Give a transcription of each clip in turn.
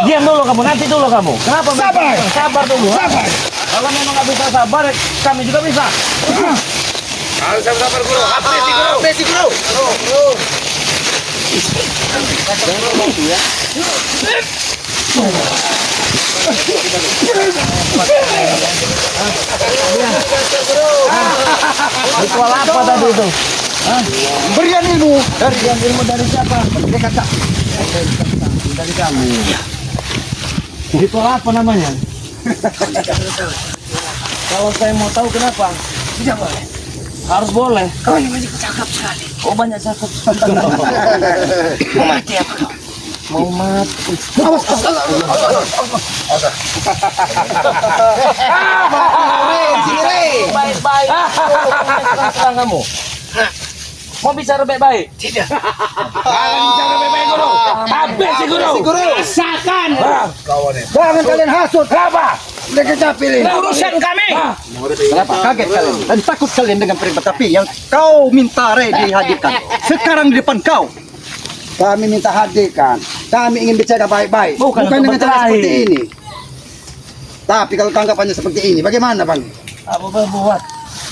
Diam dulu kamu, nanti dulu kamu. Kenapa? Sabar. Sabar dulu. Sabar. Kalau memang nggak bisa sabar, kami juga bisa. Harus sabar guru. Apresi guru. Ritual apa tadi itu? Berian ilmu. Berian ilmu dari siapa? Dari kakak. Dari kamu. Ritual apa namanya? Kalau saya mau tahu kenapa? Tidak boleh. Harus boleh. Kau ini banyak cakap sekali. Oh banyak cakap. Mau mati apa kau? Mau mati. Awas. Baik-baik. Serang kamu. Mau bicara baik-baik? Tidak. Jangan bicara baik-baik guru. Habis si guru. Rasakan. Kawan ini. Jangan kalian hasut. Kenapa? Mereka capilin. Urusan kami. Kenapa? Kaget kalian dan takut kalian dengan perintah tapi yang kau minta dihadirkan sekarang di depan kau. Kami minta hadirkan. Kami ingin bicara baik-baik. Bukan dengan untuk cara berkelahi. seperti ini. Tapi kalau tanggapannya seperti ini, bagaimana Bang? Apa buat?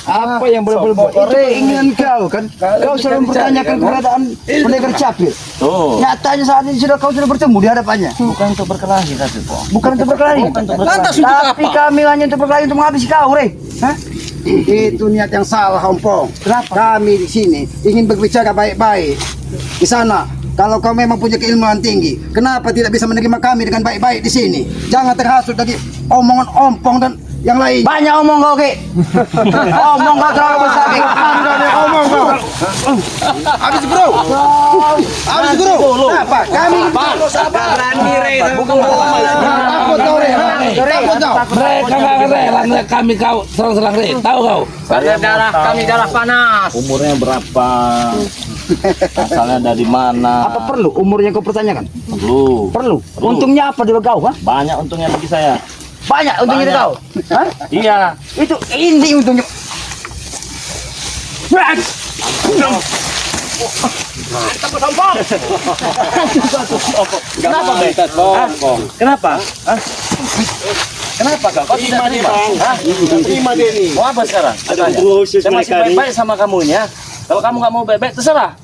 Apa yang boleh buat? Itu keinginan kau kan? Kau selalu mempertanyakan keberadaan pendekar capil. Tuh. Nyatanya saat ini kau sudah bertemu di hadapannya. Bukan untuk berkelahi tapi kok. Bukan untuk berkelahi. Bukan untuk berkelahi. Lantas untuk Tapi apa? Kami hanya untuk berkelahi untuk menghabisi kau, Re. Hah? Itu niat yang salah, Ompong. Kenapa? Kami di sini ingin berbicara baik-baik. Di sana, kalau kau memang punya keilmuan tinggi, kenapa tidak bisa menerima kami dengan baik-baik di sini? Jangan terhasut dari omongan Ompong dan yang lain. Banyak omong kau, Ki. Omong kau terlalu besar, Ki. Omong kau. Habis bro. Habis bro. Apa? Kami Berani Re. Bukan takut kau Re. Takut kau. Mereka nggak rela kami kau serang-serang Re, tahu kau? kami darah panas. Umurnya berapa? Asalnya dari mana? Apa perlu umurnya kau pertanyakan? Perlu. Perlu. Untungnya apa di kau, ha? Banyak untungnya bagi saya. Banyak untungnya di Banyak. kau. Hah? Iya. Itu inti untungnya. Kenapa, Be? Hah? Kenapa? Hah? Kenapa kau? Kau tidak terima? Hah? Terima Denny. Mau apa sekarang? Katanya. Saya masih baik-baik sama kamu ya. Kalau kamu nggak mau baik-baik, terserah.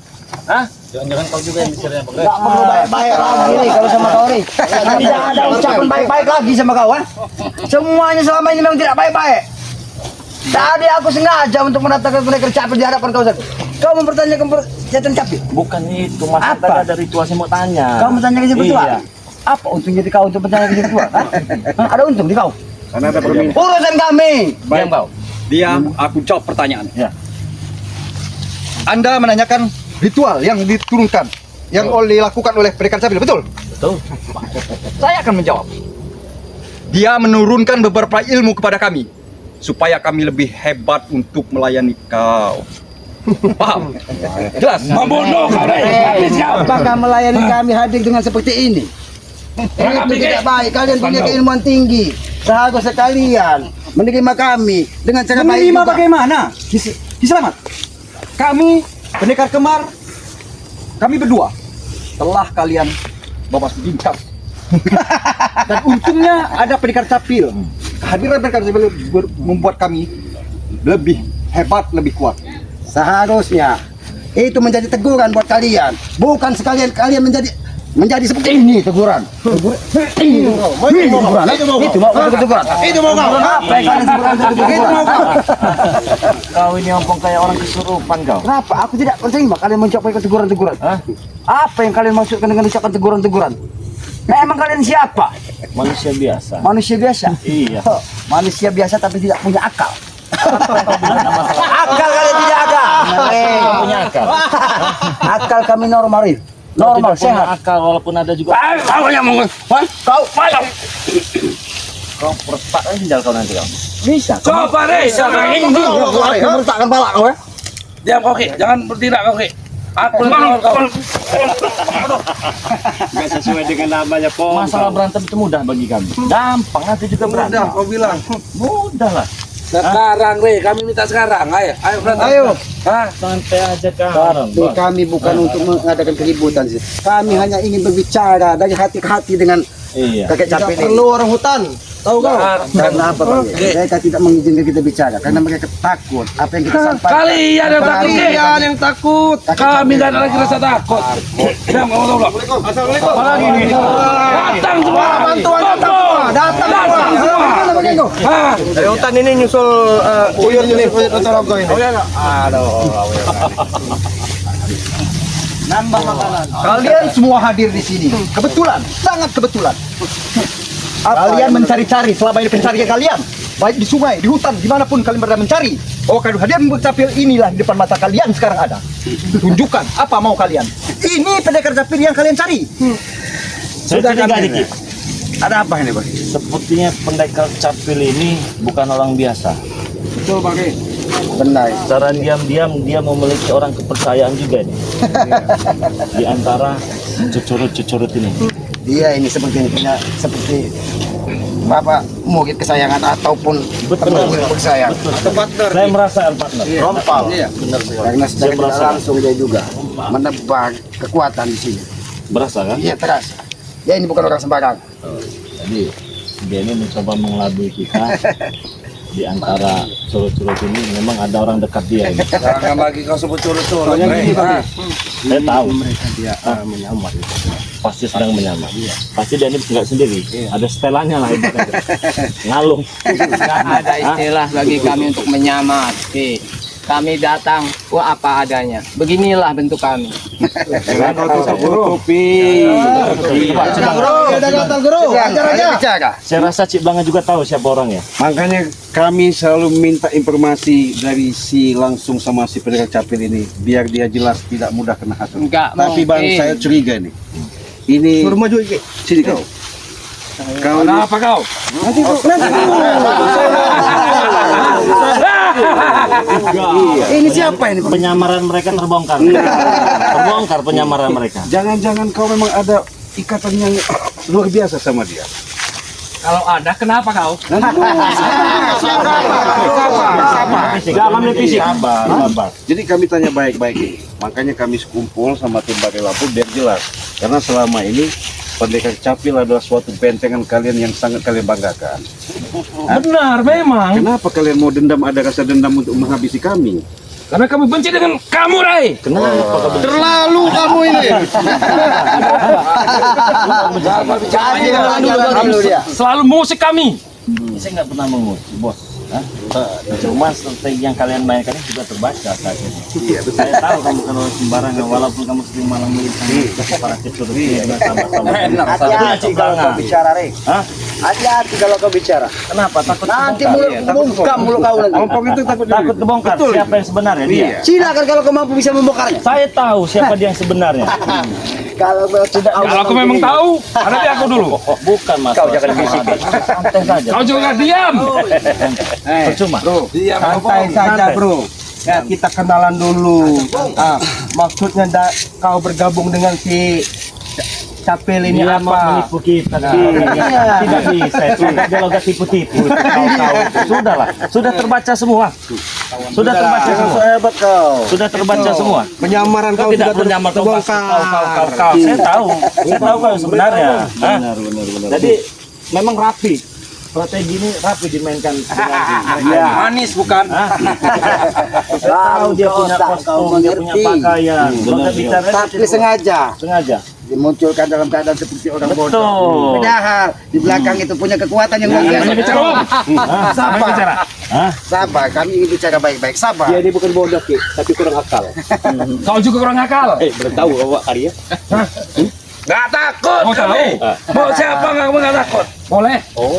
Hah? Jangan-jangan kau juga yang mikirnya baik. Enggak perlu baik-baik lagi nih kalau sama kau, Ri. Tidak ada ucapan baik-baik lagi sama kau, ha? Semuanya selama ini memang tidak baik-baik. Tadi aku sengaja untuk mendatangkan pendekar capil di hadapan kau, Zat. Kau mempertanyakan senjata capil. Bukan itu, Mas. Apa? Tadi ada ritual saya mau tanya. Kau menanyakan siapa tua? Iya. Apa untungnya di kau untuk menanyakan siapa tua? Hah? Hah? Ada untung di kau? Karena ada permintaan. Urusan kami. Diam kau. Diam, aku jawab pertanyaan. Ya. Anda menanyakan ritual yang diturunkan, yang dilakukan oleh pendekar capil, betul? Betul. Saya akan menjawab. Dia menurunkan beberapa ilmu kepada kami supaya kami lebih hebat untuk melayani kau. Paham? Jelas? Membunuh kau Re, habis kau. Apakah melayani kami hadir dengan seperti ini? Itu tidak baik. Kalian punya keilmuan tinggi. Seharusnya kalian menerima kami dengan cara baik Menerima juga. bagaimana? Selamat. Kami pendekar kemar, kami berdua telah kalian bawa bingkar. Dan untungnya ada pendekar capil. Kehadiran pendekar capil membuat kami lebih hebat, lebih kuat. Seharusnya itu menjadi teguran buat kalian. Bukan sekalian kalian menjadi seperti ini teguran. Ini teguran. Itu mau teguran. Itu mau kau. Apa yang kalian sebutkan teguran? Itu mau kau. Kau ini ompong kayak orang kesurupan kau. Kenapa? Aku tidak menerima kalian mengucapkan teguran-teguran. Hah? Apa yang kalian maksudkan dengan ucapan teguran-teguran? Emang kalian siapa? Manusia biasa. Manusia biasa? Iya. Huh, manusia biasa tapi tidak punya akal. Akal kalian tidak ada. Kau punya akal. Akal kami normal, Rif. Kau Normal, tidak punya sehat. akal walaupun ada juga. Kau yang mau, Kau pertak kan tinggal kau nanti kau. Bisa. coba Re, sama ini. Aku meletakkan pala kau ya. Diam kau Ki, jangan bertindak kau Ki. Aku mau kau. Nggak sesuai dengan namanya Masalah berantem itu mudah bagi kami. Gampang nanti juga berantem. Kau bilang. Mudah lah. Sekarang, Re, kami minta sekarang. Ayo berantem. Ayo. Hah? Santai aja kan. Tapi kami bukan untuk mengadakan keributan sih. Kami hanya ingin berbicara dari hati ke hati dengan Iya. kakek capek ini. Perlu orang hutan. Tahu kau? Karena apa Pak? Mereka tidak mengizinkan kita bicara karena mereka takut apa yang kita sampaikan. Kalian yang takut, Kalian yang takut. Kami nggak ada lagi rasa takut. Diam, kamu tahu belum? Assalamualaikum. Apalagi ini? Datang semua. Bantuan datang semua. Datang semua. Mana begitu? Hah? Dari hutan ini nyusul Uyun ini, Uyun Utarago ini. Nambah makanan. Kalian semua hadir di sini. Kebetulan, sangat kebetulan. Kalian mencari-cari selama ini pencarian kalian, baik di sungai, di hutan, dimanapun kalian berada mencari. Oh, kalian hadir membuat capil inilah di depan mata kalian sekarang ada. Tunjukkan apa mau kalian. Ini pendekar capil yang kalian cari. Sudah kan dikit. Ada apa ini, Bang? Sepertinya pendekar capil ini bukan orang biasa. Betul, Bang. Benar. Secara diam-diam dia memiliki orang kepercayaan juga nih. Di antara cucurut-cucurut ini. Dia ini seperti seperti bapak murid kesayangan ataupun murid kesayangan. Saya merasa partner. Rompal. Iya. Karena secara tidak merasa. langsung dia juga menebar kekuatan di sini. Berasa kan? Iya terasa. Dia ini bukan orang sembarang. Jadi dia ini mencoba mengelabui kita. Di antara curut-curut ini memang ada orang dekat dia ini. Jangan lagi kau sebut curut-curut. Saya tahu dia menyamar. Pasti sedang menyamar. Pasti dia ini nggak sendiri. Ada setelannya lah ibaratnya. Ngalung. Nggak ada istilah bagi kami untuk menyamar. Oke. Kami datang, apa adanya. Beginilah bentuk kami. Ajar aja. Bicara. Saya rasa Cik Blanga juga tahu siapa orangnya. Makanya kami selalu minta informasi dari si langsung sama si pendekar capil ini biar dia jelas tidak mudah kena hasut. Enggak Tapi Bang, mungkin. saya curiga nih. Ini Suruh maju iki. sini kau. Kau ini Kenapa kau? Ini siapa ini? Penyamaran mereka terbongkar. Terbongkar penyamaran mereka. jangan-jangan kau memang ada ikatan yang luar biasa sama dia. Kalau ada, kenapa kau? Jangan fisik. Sabar. Jadi kami tanya baik-baik ini. Makanya kami sekumpul sama tim Bagai Lampung biar jelas. Karena selama ini pendekar capil adalah suatu bentengan kalian yang sangat kalian banggakan. Benar, memang. Kenapa kalian mau dendam, ada rasa dendam untuk menghabisi kami? Karena kami benci dengan kamu, Rai. Kenapa? Terlalu kamu ini. Selalu musik kami. Saya nggak pernah mengusik, bos. Cuma strategi yang kalian mainkan ini juga terbaca saat ini. Saya tahu kamu kan orang sembarangan, walaupun kamu sering malang melihat para kecurut ini sama-sama. Hati-hati kalau kau bicara, Re. Hah? Hati-hati kalau kau bicara. Kenapa? Takut Nanti kebongkar? mulut bongkar mulut kau nanti. Ompong itu takut Takut kebongkar. Siapa yang sebenarnya dia? Silakan kalau kau mampu bisa membongkarnya. Saya tahu siapa dia yang sebenarnya. Kalau kau tidak Kalau aku memang tahu, hadapi aku dulu. Bukan mas. Kau jangan bisik. Santai saja. Kau juga diam. Percuma. Santai saja, Bro. Ya, kita kenalan dulu. Maksudnya kau bergabung dengan si Capil ini Dia mau apa? menipu kita. Tidak bisa. Sudah kalau nggak tipu-tipu. Tahu-tahu. Sudahlah. Sudah terbaca semua. Sudah terbaca semua. hebat kau. Sudah terbaca semua. Penyamaran Kau kau tidak sudah menyamar kau pasti terbongkar. kau. Saya tahu. Saya tahu kau sebenarnya. Hah? Jadi memang rapi. Strategi ini rapi dimainkan. Manis bukan? Saya tahu dia punya kostum, dia punya pakaian. Kalau nggak bicara Tapi sengaja sengaja. dimunculkan dalam keadaan seperti orang bodoh. Betul. Padahal di belakang itu punya kekuatan yang luar biasa. Bicara, Om. Sabar, Hah? sabar. Kami ingin bicara baik-baik. Sabar. Dia ini bukan bodoh, Ki, tapi kurang akal. Kau juga kurang akal. Belum tahu bahwa Arya. Nggak takut kami. Mau siapa nggak takut? Boleh. Oh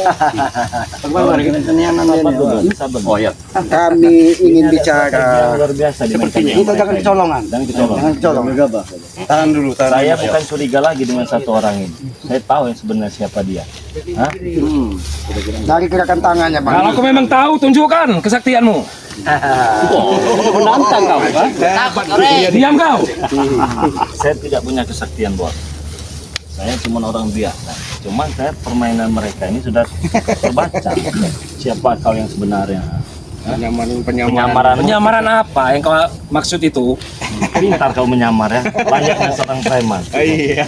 ya. Kami ingin bicara. Luar biasa Seperti ini. Kita jangan kecolongan. Jangan kecolongan. Jangan kecolongan. Tahan dulu, tahan Saya dulu. bukan curiga lagi dengan satu orang ini. Saya tahu yang sebenarnya siapa dia. Hah? Dari gerakan tangannya, Bang. Kalau aku memang tahu, tunjukkan kesaktianmu. Menantang kau, Pak. Diam kau. Saya tidak punya kesaktian, bos. Saya cuma orang biasa. Cuma saya permainan mereka ini sudah terbaca. Siapa kau yang sebenarnya? Penyamaran. Penyamaran apa yang kau maksud itu? Pintar kau menyamar ya, layaknya seorang preman. Iya.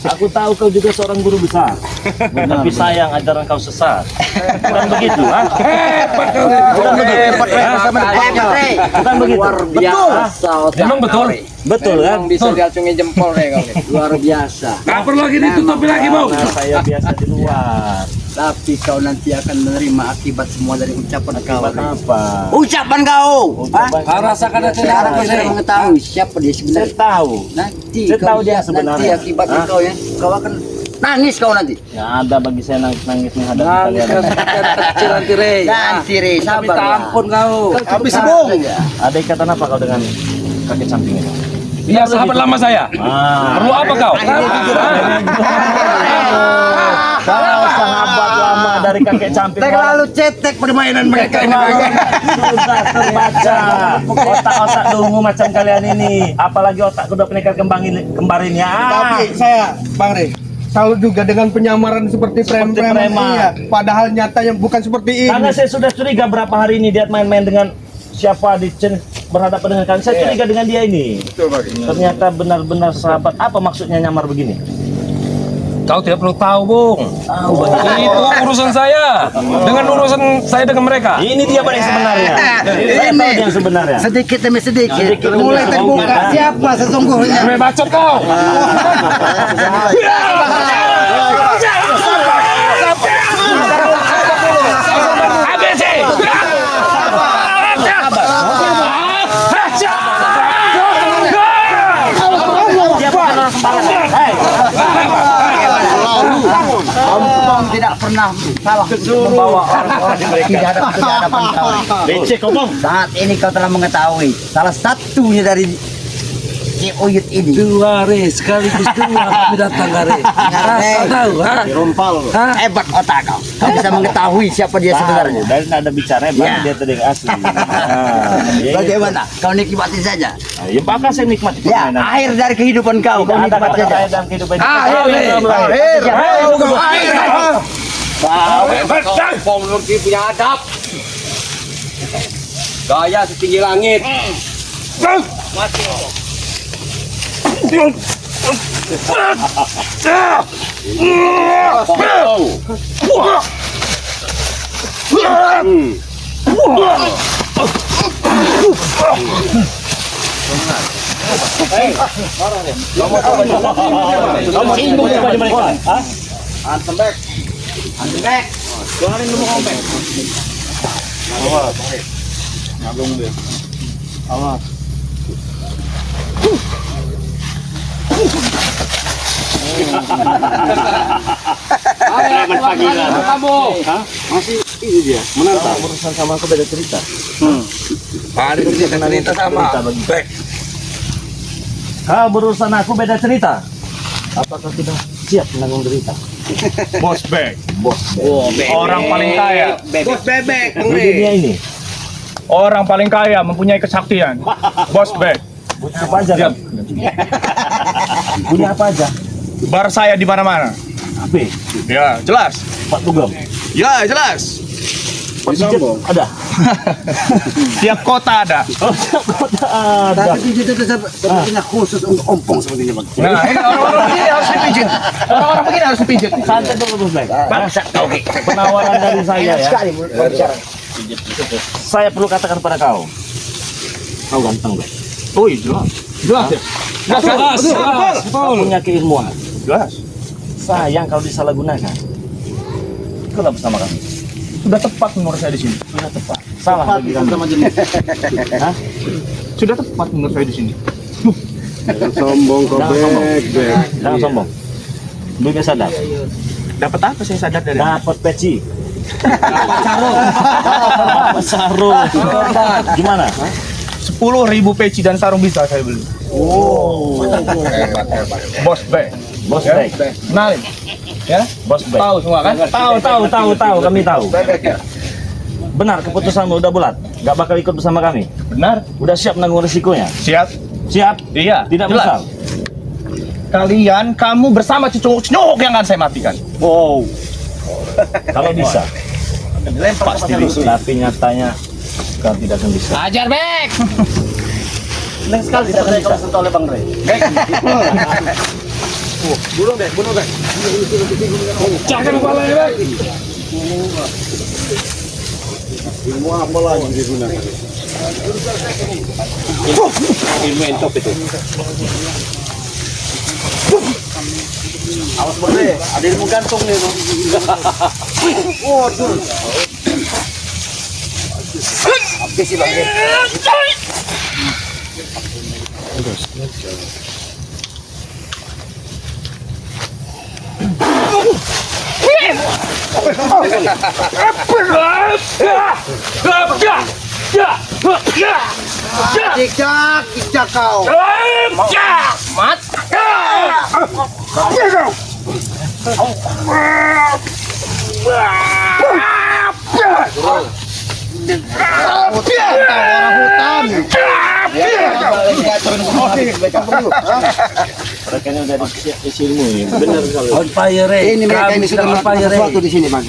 Aku tahu kau juga seorang guru besar, tapi sayang ajaran kau sesat. Bukan begitu, ha? Hebat kau. Bukan begitu. Bukan begitu. Luar biasa. Memang betul. Betul kan? Memang bisa diacungi jempol deh kau. Luar biasa. Nggak perlu lagi ditutupi lagi, Bang. Nah, saya biasa di luar. Tapi kau nanti akan menerima akibat semua dari ucapan kau. Akibat apa? Ucapan kau. Ucapan Kau rasakan ada Sekarang kau sudah mengetahui siapa dia Saya sebenarnya. tahu. Nanti Saya tahu dia nanti sebenarnya. akibatnya Hah? kau ya, kau akan nangis kau nanti. Nggak ada bagi saya nangis menghadapi kalian. kecil nanti, Rey. Nanti Re, sabar. Minta ampun kau. Habis sebung. Ada ikatan apa kau dengan kakek samping itu? Dia sahabat lama saya. Perlu apa kau? Kalau sahabat lama dari kakek samping Terlalu cetek permainan mereka ini. sudah terbaca. Otak-otak dungu macam kalian ini. Apalagi otak kuda pendekar kembarin ya. Tapi saya, Bang Rey, salut juga dengan penyamaran seperti Seperti preman. preman. Iya, padahal nyatanya bukan seperti ini. Karena saya sudah curiga berapa hari ini dia main-main dengan siapa berhadapan dengan kalian. Saya curiga dengan dia ini. Ternyata benar-benar sahabat. Apa maksudnya nyamar begini? Kau tidak perlu tahu, Bung. Itu urusan saya. Dengan urusan saya dengan mereka. Ini dia yang sebenarnya. Saya tahu dia yang sebenarnya. Sedikit demi sedikit, Sedikit demi mulai sedikit. terbuka siapa sesungguhnya. Bacot kau. ABC. Dia bukan orang sembarangan. Hei, Kamu tidak pernah salah membawa orang-orang tidak ada hadapan kau. becek kau bang. Saat ini kau telah mengetahui salah satunya dari si Uyut ini. Dua, Re. Sekaligus dua kami datang, Re. Kau tahu, ha? Rompal. Hebat otak kau. Kau bisa mengetahui siapa dia sebenarnya. Dari nada bicara Ya. baru dia tadi yang asli. Bagaimana? Kau nikmati saja. Ya bakal saya nikmati Ya, permainan. akhir dari kehidupan kau. Kau Tidak ada nikmati kata-kata saja. lain dalam kehidupan ini. Akhir, Re. Kau menurut punya adab. Gaya setinggi langit. Kamu singgung kepada mereka. Hah? Menantang urusan sama aku beda cerita. Hari ini cerita sama. Baik. Kau berurusan aku beda cerita. Apakah tidak siap menanggung derita? Bos Bek. Bos, Orang paling kaya. Bos bebek. di dunia ini Orang paling kaya mempunyai kesaktian. Bos Bek. punya apa aja kan? Punya apa aja? Bar saya di mana-mana. Apa? Ya, jelas. Pak Tugam. Ya, jelas. Pak Pijet ada. Tiap kota ada. Oh, kota ada. Tapi itu sepertinya khusus untuk ompong sepertinya, Bang. Nah, ini orang-orang begini harus dipijit. Orang-orang begini harus dipijit. Santai dulu Bos Black. Bangsa kau. Penawaran dari saya ya. Saya perlu katakan pada kau. Kau ganteng Black. Oh, iya. Jelas ya? Jelas. Kau punya keilmuan. Jelas. Sayang kalau disalahgunakan. Ikutlah bersama kami. Sudah tepat menurut saya di sini. Sudah tepat. Salah bagi kami. Hah? Sudah tepat menurut saya di sini. Sombong kau Bek. Jangan sombong. Duitnya sadar. Dapat apa saya sadar dari? Dapat peci. Dapat sarung. Gimana? 10.000 peci dan sarung bisa saya beli. Oh. Bos Bek. Bos Ya? Black. Kenalin. Ya? Bos Black. Tahu semua kan? Tahu, kami tahu. Benar, keputusanmu udah bulat. Gak bakal ikut bersama kami. Benar? Udah siap menanggung risikonya. Siap? Siap? Iya. Tidak jelas. menyesal. Kamu bersama cucuk yang akan saya matikan. Wow. Kalau bisa. Pasti bisa. Tapi nyatanya Kau tidak akan bisa. Ajar, Bek. Senang sekali tidak ada kamu sentuh oleh Bang Rey. Bunuh deh. Jangan kepala ya, Bek. Ilmu apa lagi digunakan? Ilmu entop itu. Awas Bang Rey, ada ilmu gantung nih. Waduh. Habis sih Bang Rey. Cicak kau. Mat. Orang hutan. Mereka ini udah dikasih ilmu ini. Benar sekali. On fire, Ini mereka ini sudah melakukan sesuatu di sini Bang.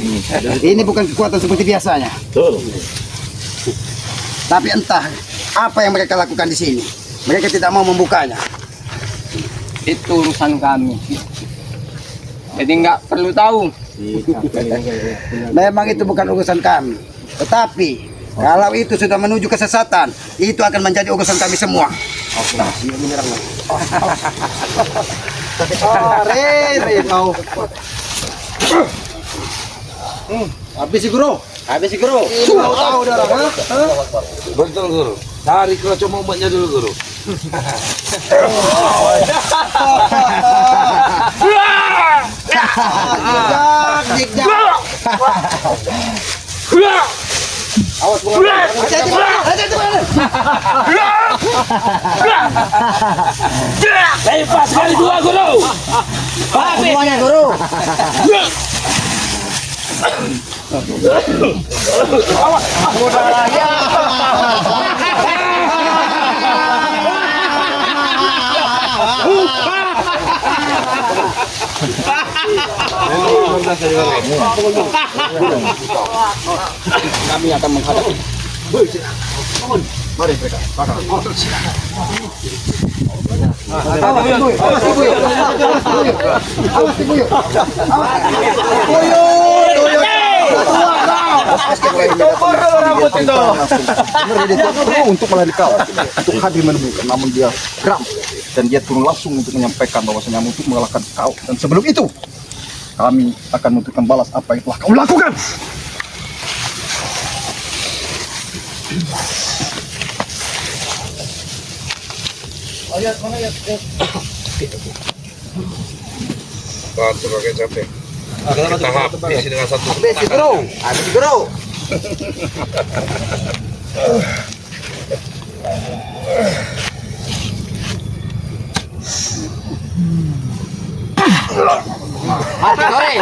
Ini bukan kekuatan seperti biasanya. Betul. Tapi entah apa yang mereka lakukan di sini. Mereka tidak mau membukanya. Itu urusan kami. Jadi nggak perlu tahu. Memang itu bukan urusan kami. Tetapi kalau itu sudah menuju kesesatan, itu akan menjadi urusan kami semua. Habis si Guru. Habis si Guru. Tahu dah. Betul, Guru. Cari keroco momentnya dulu, Guru. Awas Lepas kali dua, Guru. semuanya Guru. Kami akan menghadapi. Mari mereka. Untuk melayani kau, untuk hadir menemukan, namun dia geram dan dia turun langsung untuk menyampaikan bahwasanya untuk mengalahkan kau. Dan sebelum itu, kami akan memberikan balas apa yang telah kau lakukan. Sebagai capek. Kita habis dengan satu. Habis si Guru. Habis si Guru. Mati goreng.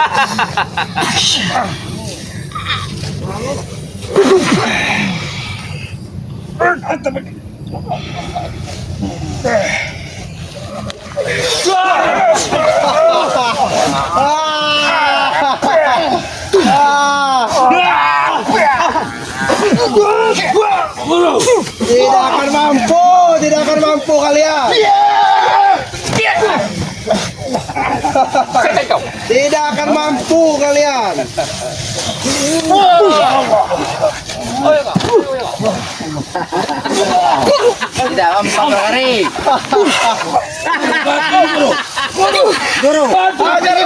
Tidak akan mampu kalian. Tidak akan mampu kalian. Tidak mampu goreng. Guru. Ajari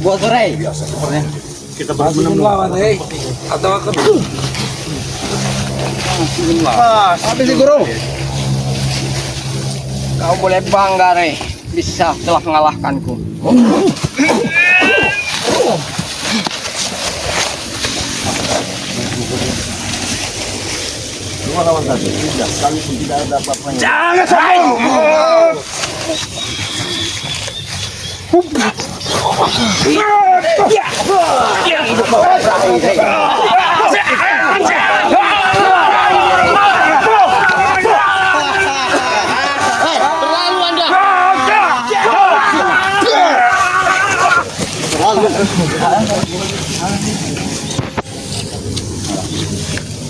Buat goreng. Kita baru menemukan. Atau akan habis si Guru. Kau boleh bangga, Rey. Bisa telah mengalahkanku. Dua lawan satu. Tidak, kami pun tidak ada apa-apanya. jangan sampai.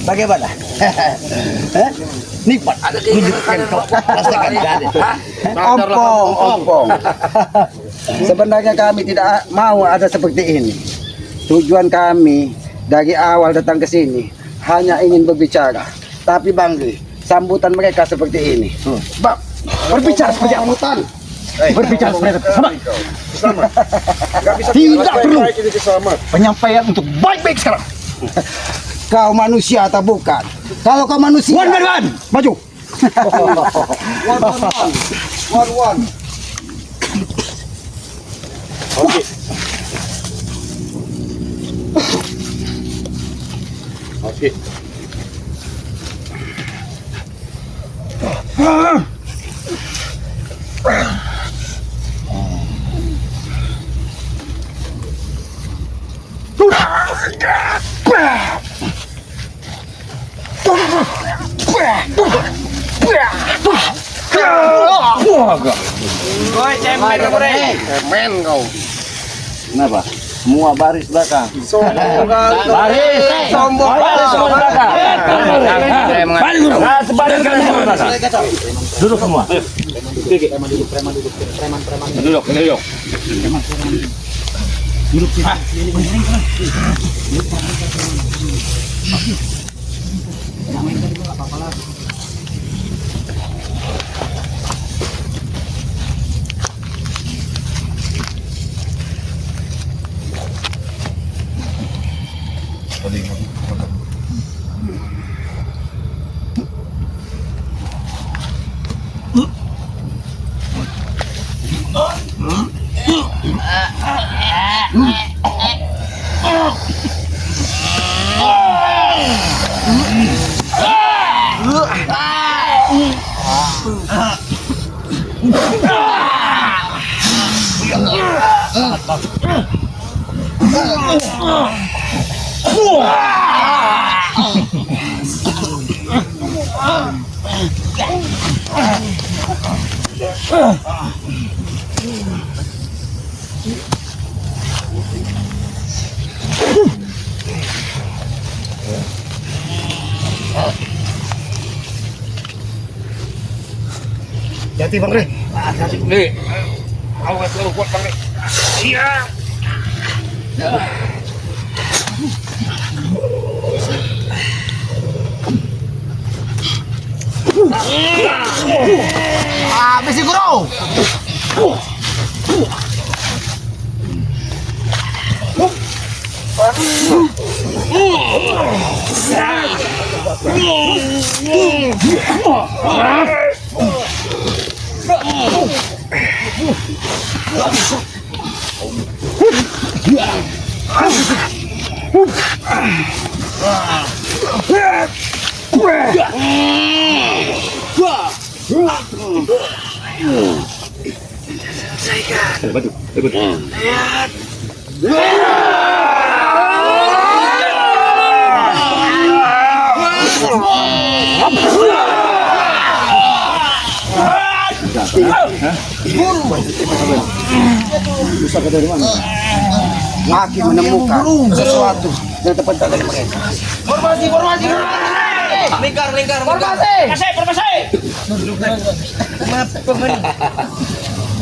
Bagaimana? Nikmat. Tunjukkan kau rasakan jadi. Ompong. Sebenarnya kami tidak mau ada seperti ini. Tujuan kami dari awal datang ke sini hanya ingin berbicara. Tapi Bang Gri, sambutan mereka seperti ini. Berbicara seperti sambutan. Berbicara seperti sama. Tidak perlu penyampaian untuk baik-baik sekarang. Kau manusia atau bukan? Kalau kau manusia, one. Maju. One. Oke. Kenapa? Semua baris belakang. Baris semua belakang. Sebadan kalian semua belakang. Duduk semua. Duduk. Hati Bang Gri. Awas lu kuat Bang. Iya. Besi guru. Makin menemukan sesuatu yang terpental dari mereka. Formasi. Lingkar. Formasi.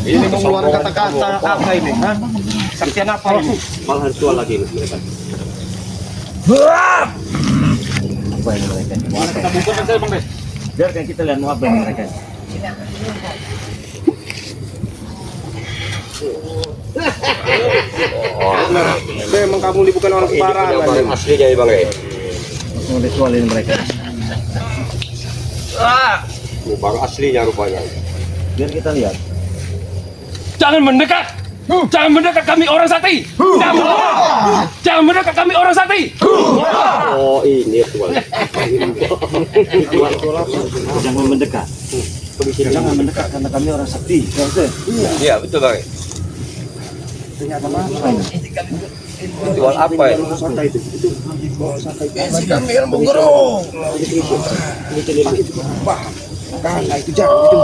Ini mengeluarkan kata-kata apa ini? Saktian apa ini? Malah ritual lagi mereka. Apa yang mereka? Kita buka saja Bang. Biarkan kita lihat mau apa yang mereka. Memang kamu ini bukan orang sembarangan. Aslinya ya Bang. Mau ritualin mereka. Bang aslinya rupanya. Biar kita lihat. Jangan mendekat. Jangan mendekat, kami orang sakti. Jangan mendekat, kami orang sakti. Oh ini ritual. Jangan mendekat. Jangan mendekat karena kami orang sakti. Iya betul Bang. Jual apa ya? Itu jarang itu.